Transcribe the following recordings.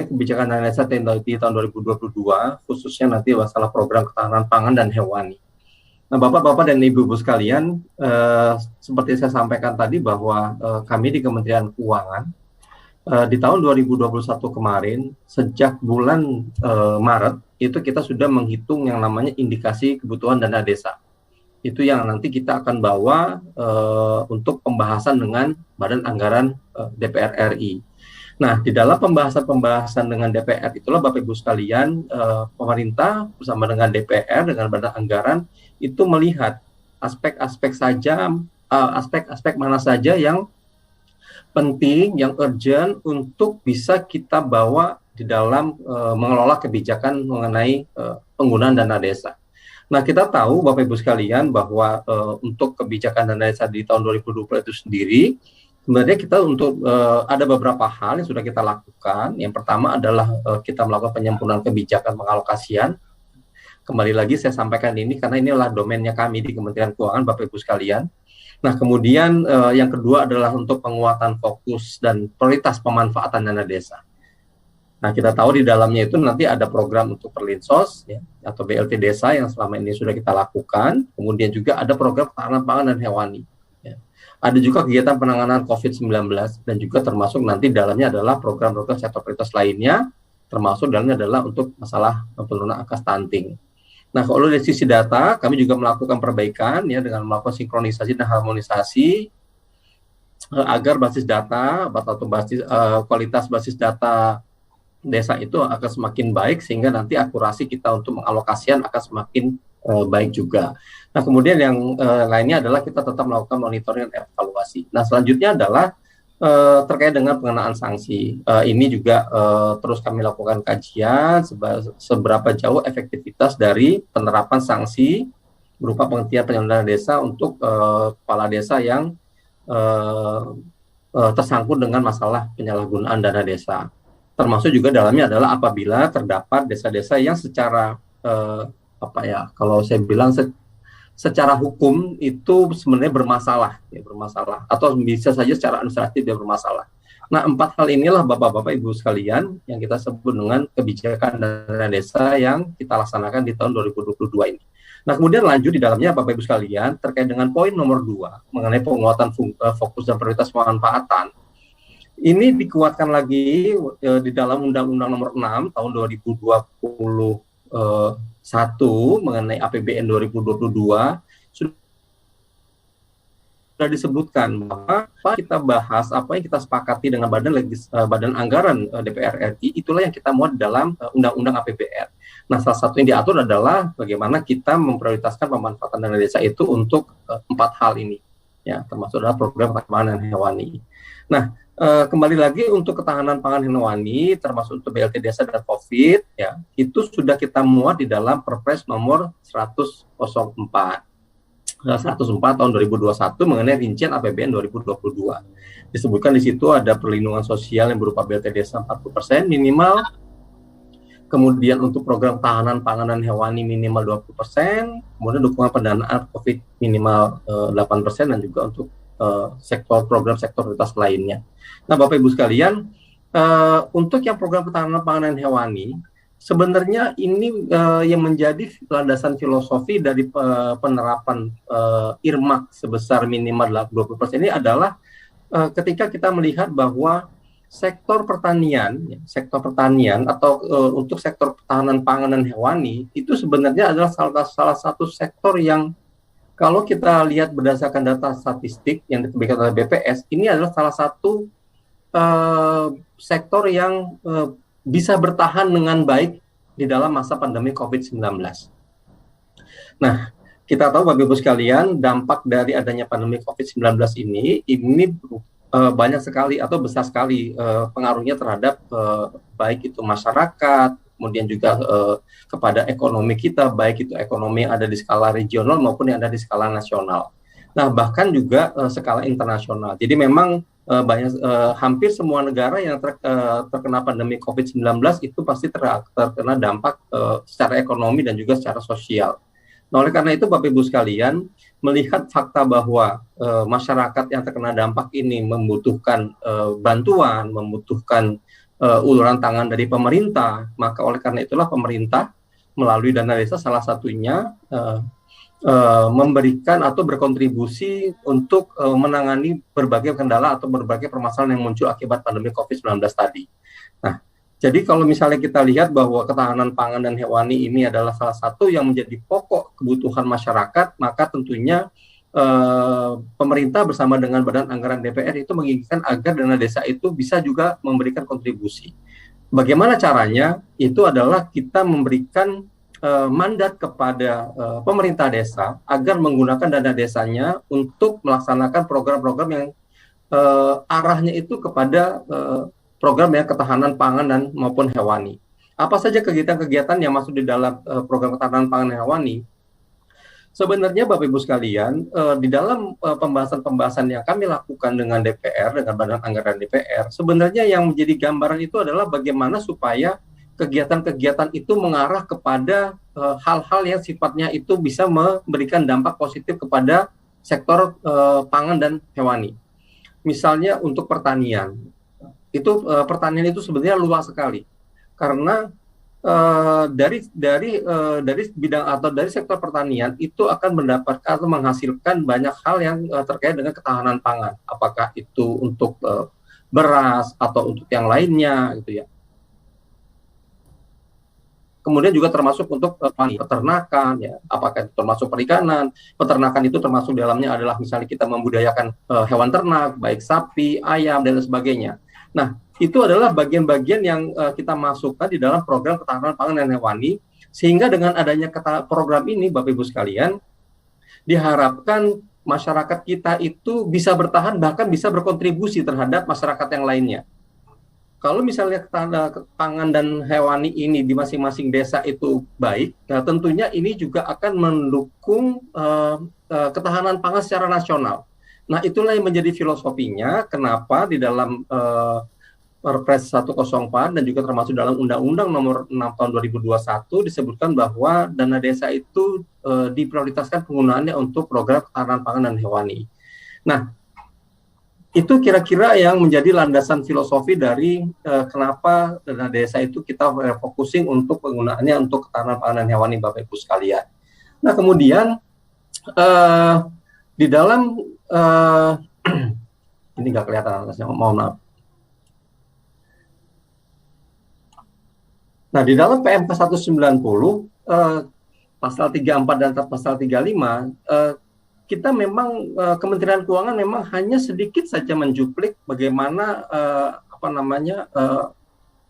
kebijakan dana desa di tahun 2022, khususnya nanti masalah program ketahanan pangan dan hewani. Nah, Bapak-Bapak dan Ibu-Ibu sekalian, seperti saya sampaikan tadi bahwa kami di Kementerian Keuangan di tahun 2021 kemarin, sejak bulan Maret, itu kita sudah menghitung yang namanya indikasi kebutuhan dana desa. Itu yang nanti kita akan bawa untuk pembahasan dengan Badan Anggaran DPR RI. Nah, di dalam pembahasan dengan DPR itulah Bapak Ibu sekalian, pemerintah bersama dengan DPR, dengan Badan Anggaran, itu melihat aspek-aspek mana saja yang penting, yang urgent untuk bisa kita bawa di dalam mengelola kebijakan mengenai penggunaan dana desa. Nah, kita tahu Bapak Ibu sekalian bahwa untuk kebijakan dana desa di tahun 2020 itu sendiri, sebenarnya kita untuk ada beberapa hal yang sudah kita lakukan. Yang pertama adalah kita melakukan penyempurnaan kebijakan pengalokasian. Kembali lagi saya sampaikan ini karena inilah domainnya kami di Kementerian Keuangan, Bapak Ibu sekalian. Nah, kemudian yang kedua adalah untuk penguatan fokus dan prioritas pemanfaatan dana desa. Nah, kita tahu di dalamnya itu nanti ada program untuk Perlinsos ya, atau BLT Desa yang selama ini sudah kita lakukan. Kemudian juga ada program ketahanan pangan dan hewani. Ya. Ada juga kegiatan penanganan COVID-19 dan juga termasuk nanti dalamnya adalah program-program sektor prioritas lainnya, termasuk dalamnya adalah untuk masalah penurunan angka stunting. Nah, kalau dari sisi data, kami juga melakukan perbaikan ya dengan melakukan sinkronisasi dan harmonisasi agar basis data atau kualitas basis data desa itu akan semakin baik sehingga nanti akurasi kita untuk mengalokasian akan semakin baik juga. Nah, kemudian yang lainnya adalah kita tetap melakukan monitoring dan evaluasi. Nah, selanjutnya adalah terkait dengan pengenaan sanksi. Ini juga terus kami lakukan kajian seberapa jauh efektivitas dari penerapan sanksi berupa penghentian penyelenggaraan desa untuk kepala desa yang tersangkut dengan masalah penyalahgunaan dana desa. Termasuk juga dalamnya adalah apabila terdapat desa-desa yang secara kalau saya bilang secara hukum itu sebenarnya bermasalah atau bisa saja secara administratif dia bermasalah. Nah, 4 hal inilah Bapak-Bapak Ibu sekalian yang kita sebut dengan kebijakan dana desa yang kita laksanakan di tahun 2022 ini. Nah, kemudian lanjut di dalamnya Bapak Ibu sekalian terkait dengan poin nomor 2 mengenai penguatan fokus dan prioritas pemanfaatan. Ini dikuatkan lagi di dalam Undang-Undang nomor 6 tahun 2021 mengenai APBN 2022 sudah disebutkan bahwa kita bahas apa yang kita sepakati dengan Badan Anggaran DPR RI, itulah yang kita muat dalam Undang-Undang APBN. Nah, salah satu yang diatur adalah bagaimana kita memprioritaskan pemanfaatan dana desa itu untuk 4 hal ini, ya, termasuk adalah program ketahanan hewani. Nah, kembali lagi untuk ketahanan pangan hewani, termasuk untuk BLT Desa dan COVID, ya, itu sudah kita muat di dalam Perpres nomor 104 tahun 2021 mengenai rincian APBN 2022. Disebutkan di situ ada perlindungan sosial yang berupa BLT Desa 40% minimal, kemudian untuk program tahanan pangan dan hewani minimal 20%, kemudian dukungan pendanaan COVID minimal 8%, dan juga untuk program sektor prioritas lainnya. Nah, Bapak Ibu sekalian, untuk yang program ketahanan pangan dan hewani, sebenarnya ini yang menjadi landasan filosofi dari penerapan earmark sebesar minimal 20% ini adalah ketika kita melihat bahwa sektor pertanian atau untuk sektor ketahanan pangan dan hewani itu sebenarnya adalah salah satu sektor yang kalau kita lihat berdasarkan data statistik yang diterbitkan oleh BPS, ini adalah salah satu sektor yang bisa bertahan dengan baik di dalam masa pandemi COVID-19. Nah, kita tahu Bapak Ibu sekalian, dampak dari adanya pandemi COVID-19 ini banyak sekali atau besar sekali pengaruhnya terhadap baik itu masyarakat, kemudian juga kepada ekonomi kita, baik itu ekonomi yang ada di skala regional maupun yang ada di skala nasional. Nah, bahkan juga skala internasional. Jadi memang hampir semua negara yang terkena pandemi COVID-19 itu pasti terkena dampak secara ekonomi dan juga secara sosial. Nah, oleh karena itu Bapak Ibu sekalian, melihat fakta bahwa masyarakat yang terkena dampak ini membutuhkan bantuan, membutuhkan uluran tangan dari pemerintah, maka oleh karena itulah pemerintah melalui dana desa salah satunya memberikan atau berkontribusi untuk menangani berbagai kendala atau berbagai permasalahan yang muncul akibat pandemi COVID-19 tadi. Nah, jadi kalau misalnya kita lihat bahwa ketahanan pangan dan hewani ini adalah salah satu yang menjadi pokok kebutuhan masyarakat, maka tentunya pemerintah bersama dengan Badan Anggaran DPR itu menginginkan agar dana desa itu bisa juga memberikan kontribusi. Bagaimana caranya? Itu adalah kita memberikan mandat kepada pemerintah desa agar menggunakan dana desanya untuk melaksanakan program-program yang arahnya itu kepada program yang ketahanan pangan dan maupun hewani. Apa saja kegiatan-kegiatan yang masuk di dalam program ketahanan pangan dan hewani? Sebenarnya Bapak Ibu sekalian, di dalam pembahasan-pembahasan yang kami lakukan dengan DPR, dengan Badan Anggaran DPR, sebenarnya yang menjadi gambaran itu adalah bagaimana supaya kegiatan-kegiatan itu mengarah kepada hal-hal yang sifatnya itu bisa memberikan dampak positif kepada sektor pangan dan hewani. Misalnya untuk pertanian, pertanian itu sebenarnya luas sekali karena dari bidang atau dari sektor pertanian itu akan mendapatkan atau menghasilkan banyak hal yang terkait dengan ketahanan pangan, apakah itu untuk beras atau untuk yang lainnya gitu ya. Kemudian juga termasuk untuk peternakan, ya, apakah itu termasuk perikanan. Peternakan itu termasuk dalamnya adalah misalnya kita membudidayakan hewan ternak, baik sapi, ayam, dan sebagainya. Nah, itu adalah bagian-bagian yang kita masukkan di dalam program ketahanan pangan dan hewani, sehingga dengan adanya program ini, Bapak Ibu sekalian, diharapkan masyarakat kita itu bisa bertahan, bahkan bisa berkontribusi terhadap masyarakat yang lainnya. Kalau misalnya pangan dan hewani ini di masing-masing desa itu baik, nah tentunya ini juga akan mendukung ketahanan pangan secara nasional. Nah, itulah yang menjadi filosofinya kenapa di dalam Perpres 104 dan juga termasuk dalam Undang-Undang Nomor 6 Tahun 2021 disebutkan bahwa dana desa itu diprioritaskan penggunaannya untuk program ketahanan pangan dan hewani. Nah, itu kira-kira yang menjadi landasan filosofi dari kenapa dana desa itu kita focusing untuk penggunaannya untuk ketahanan pangan dan hewani, Bapak Ibu sekalian. Nah, kemudian di dalam ini nggak kelihatan, mohon maaf. Nah, di dalam PMK 190 pasal 34 dan pasal 35 kita memang Kementerian Keuangan memang hanya sedikit saja menjuplik bagaimana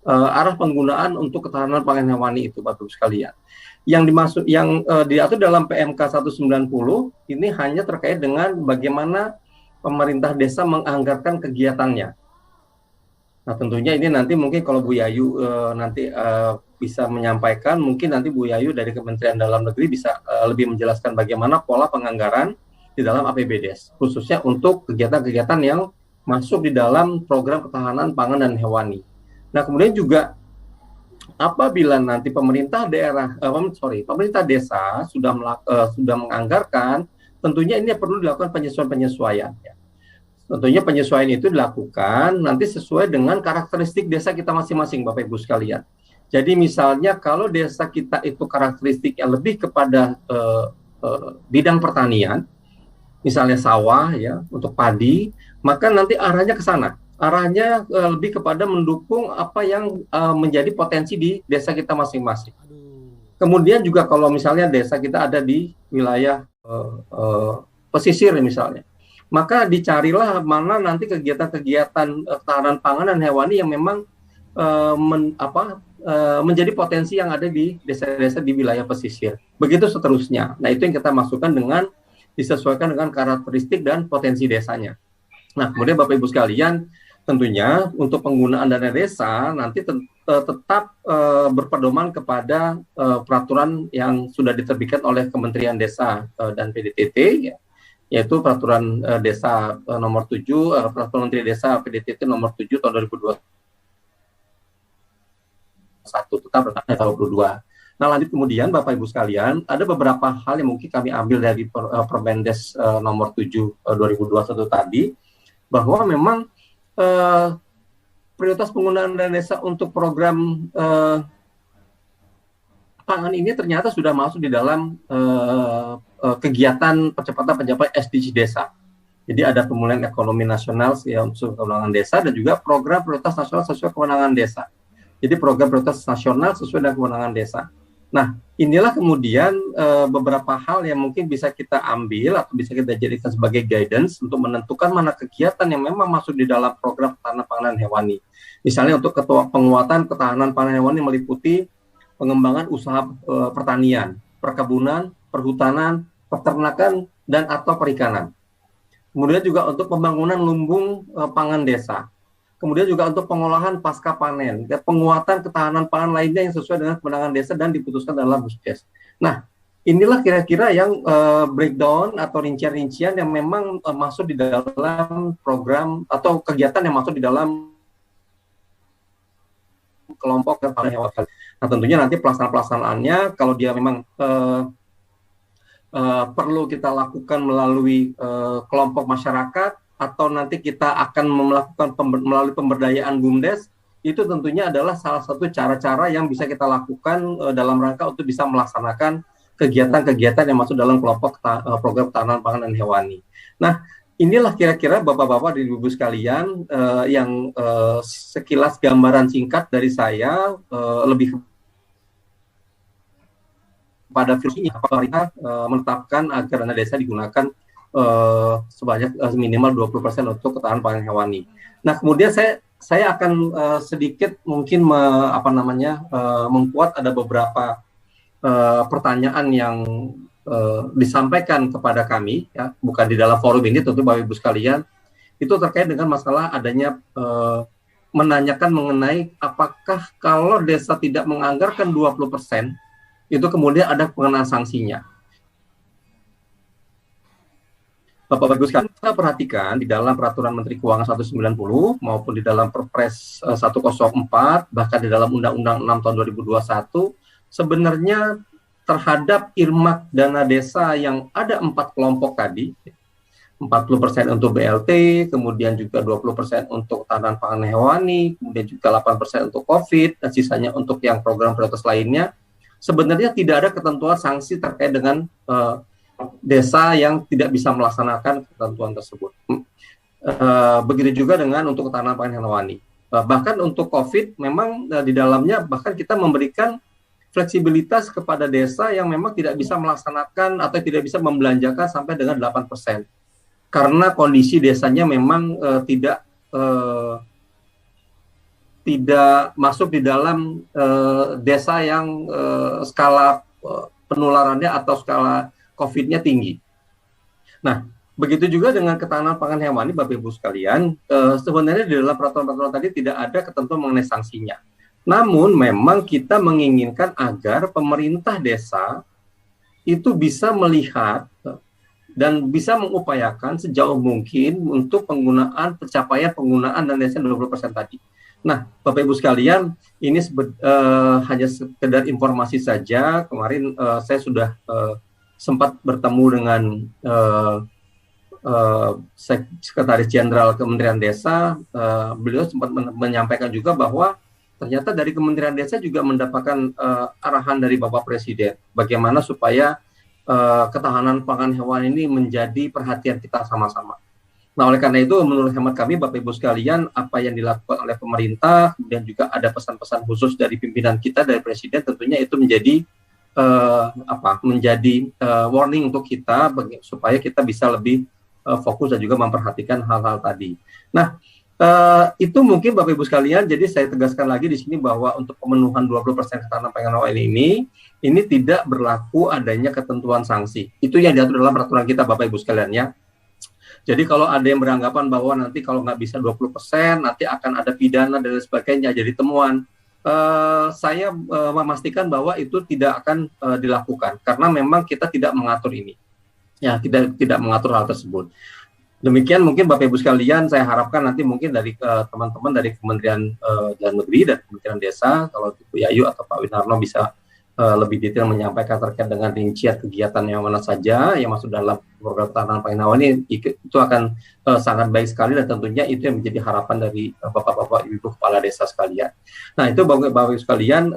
arah penggunaan untuk ketahanan pangan hewani itu, Bapak Ibu sekalian. Yang diatur dalam PMK 190 ini hanya terkait dengan bagaimana pemerintah desa menganggarkan kegiatannya. Nah, tentunya ini nanti mungkin kalau Bu Yayu bisa menyampaikan, mungkin nanti Bu Yayu dari Kementerian Dalam Negeri bisa lebih menjelaskan bagaimana pola penganggaran di dalam APBDes, khususnya untuk kegiatan-kegiatan yang masuk di dalam program ketahanan pangan dan hewani. Nah, kemudian juga apabila nanti pemerintah desa sudah menganggarkan, tentunya ini perlu dilakukan penyesuaian-penyesuaian. Ya. Tentunya penyesuaian itu dilakukan nanti sesuai dengan karakteristik desa kita masing-masing, Bapak Ibu sekalian. Jadi misalnya kalau desa kita itu karakteristiknya lebih kepada bidang pertanian, misalnya sawah ya untuk padi, maka nanti arahnya ke sana. Arahnya lebih kepada mendukung apa yang menjadi potensi di desa kita masing-masing. Kemudian juga kalau misalnya desa kita ada di wilayah pesisir misalnya, maka dicarilah mana nanti kegiatan-kegiatan ketahanan pangan dan hewani yang memang menjadi potensi yang ada di desa-desa di wilayah pesisir. Begitu seterusnya. Nah, itu yang kita masukkan dengan disesuaikan dengan karakteristik dan potensi desanya. Nah, kemudian Bapak Ibu sekalian, tentunya untuk penggunaan dana desa nanti tetap berpedoman kepada peraturan yang sudah diterbitkan oleh Kementerian Desa dan PDTT, ya, yaitu peraturan desa nomor 7, peraturan Menteri Desa PDTT nomor 7 tahun 2021 tetap berlaku tahun 2022. Nah, lanjut kemudian Bapak Ibu sekalian, ada beberapa hal yang mungkin kami ambil dari Permendes nomor 7 2021 tadi, bahwa memang prioritas penggunaan dana desa untuk program pangan ini ternyata sudah masuk di dalam kegiatan percepatan pencapaian SDG desa. Jadi ada pemulihan ekonomi nasional sesuai kewenangan desa dan juga program prioritas nasional sesuai kewenangan desa. Jadi program prioritas nasional sesuai dengan kewenangan desa. Nah, inilah kemudian beberapa hal yang mungkin bisa kita ambil atau bisa kita jadikan sebagai guidance untuk menentukan mana kegiatan yang memang masuk di dalam program ketahanan pangan hewani. Misalnya untuk penguatan ketahanan pangan hewani meliputi pengembangan usaha pertanian, perkebunan, perhutanan, peternakan, dan atau perikanan. Kemudian juga untuk pembangunan lumbung pangan desa. Kemudian juga untuk pengolahan pasca panen, penguatan ketahanan pangan lainnya yang sesuai dengan kewenangan desa dan diputuskan dalam Busdes. Nah, inilah kira-kira yang breakdown atau rincian-rincian yang memang masuk di dalam program atau kegiatan yang masuk di dalam kelompok pangan hewani. Nah, tentunya nanti pelaksanaannya kalau dia memang perlu kita lakukan melalui kelompok masyarakat atau nanti kita akan melakukan melalui pemberdayaan BUMDes, itu tentunya adalah salah satu cara-cara yang bisa kita lakukan dalam rangka untuk bisa melaksanakan kegiatan-kegiatan yang masuk dalam kelompok program ketahanan pangan dan hewani. Nah, inilah kira-kira Bapak-Bapak dan Ibu sekalian yang sekilas gambaran singkat dari saya lebih pada virusnya pemerintah menetapkan agar dana desa digunakan sebanyak minimal 20% untuk ketahanan pangan hewani. Nah, kemudian saya akan sedikit mungkin membuat ada beberapa pertanyaan yang disampaikan kepada kami, ya, bukan di dalam forum ini, tentu Bapak Ibu sekalian, itu terkait dengan masalah adanya menanyakan mengenai apakah kalau desa tidak menganggarkan 20%, itu kemudian ada pengenaan sanksinya. Bapak Ibu sekalian, kita perhatikan di dalam Peraturan Menteri Keuangan 190 maupun di dalam Perpres 104, bahkan di dalam Undang-Undang 6 tahun 2021, sebenarnya terhadap irmak dana desa yang ada 4 kelompok tadi, 40% untuk BLT, kemudian juga 20% untuk ketahanan pangan hewani, kemudian juga 8% untuk COVID, dan sisanya untuk yang program prioritas lainnya, sebenarnya tidak ada ketentuan sanksi terkait dengan desa yang tidak bisa melaksanakan ketentuan tersebut. Begitu juga dengan untuk ketahanan pangan hewani. Bahkan untuk COVID, memang di dalamnya bahkan kita memberikan fleksibilitas kepada desa yang memang tidak bisa melaksanakan atau tidak bisa membelanjakan sampai dengan 8%. Karena kondisi desanya memang tidak masuk di dalam desa yang skala penularannya atau skala COVID-nya tinggi. Nah, begitu juga dengan ketahanan pangan hewani, Bapak Ibu sekalian, sebenarnya di dalam peraturan-peraturan tadi tidak ada ketentuan mengenai sanksinya. Namun memang kita menginginkan agar pemerintah desa itu bisa melihat dan bisa mengupayakan sejauh mungkin untuk pencapaian penggunaan dana desa 20% tadi. Nah, Bapak Ibu sekalian, ini hanya sekedar informasi saja. Kemarin saya sudah sempat bertemu dengan Sekretaris Jenderal Kementerian Desa. Beliau sempat menyampaikan juga bahwa ternyata dari Kementerian Desa juga mendapatkan arahan dari Bapak Presiden bagaimana supaya ketahanan pangan hewan ini menjadi perhatian kita sama-sama. Nah, oleh karena itu, menurut hemat kami, Bapak Ibu sekalian, apa yang dilakukan oleh pemerintah, kemudian juga ada pesan-pesan khusus dari pimpinan kita, dari Presiden, tentunya itu menjadi warning untuk kita, supaya kita bisa lebih fokus dan juga memperhatikan hal-hal tadi. Nah, itu mungkin Bapak Ibu sekalian, jadi saya tegaskan lagi di sini bahwa untuk pemenuhan 20% ketahanan pangan hewani ini tidak berlaku adanya ketentuan sanksi. Itu yang diatur dalam peraturan kita, Bapak Ibu sekalian, ya. Jadi kalau ada yang beranggapan bahwa nanti kalau nggak bisa 20%, nanti akan ada pidana dan sebagainya jadi temuan. Saya memastikan bahwa itu tidak akan dilakukan karena memang kita tidak mengatur ini. Ya, tidak mengatur hal tersebut. Demikian mungkin Bapak Ibu sekalian, saya harapkan nanti mungkin dari teman-teman dari Kementerian Dalam Negeri dan Kementerian Desa, kalau Ibu Yayu atau Pak Winarno bisa lebih detail menyampaikan terkait dengan rincian kegiatan yang mana saja yang masuk dalam program ketahanan pangan hewan ini, itu akan sangat baik sekali, dan tentunya itu yang menjadi harapan dari bapak-bapak ibu kepala desa sekalian. Nah, itu bapak-bapak sekalian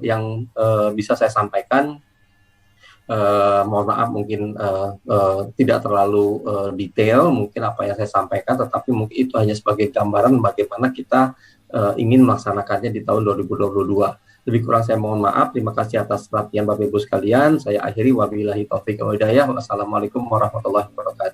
yang bisa saya sampaikan. Mohon maaf mungkin tidak terlalu detail mungkin apa yang saya sampaikan, tetapi mungkin itu hanya sebagai gambaran bagaimana kita ingin melaksanakannya di tahun 2022. Lebih kurang saya mohon maaf. Terima kasih atas perhatian Bapak Ibu sekalian. Saya akhiri, wabillahi taufiq wal hidayah. Wassalamualaikum warahmatullahi wabarakatuh.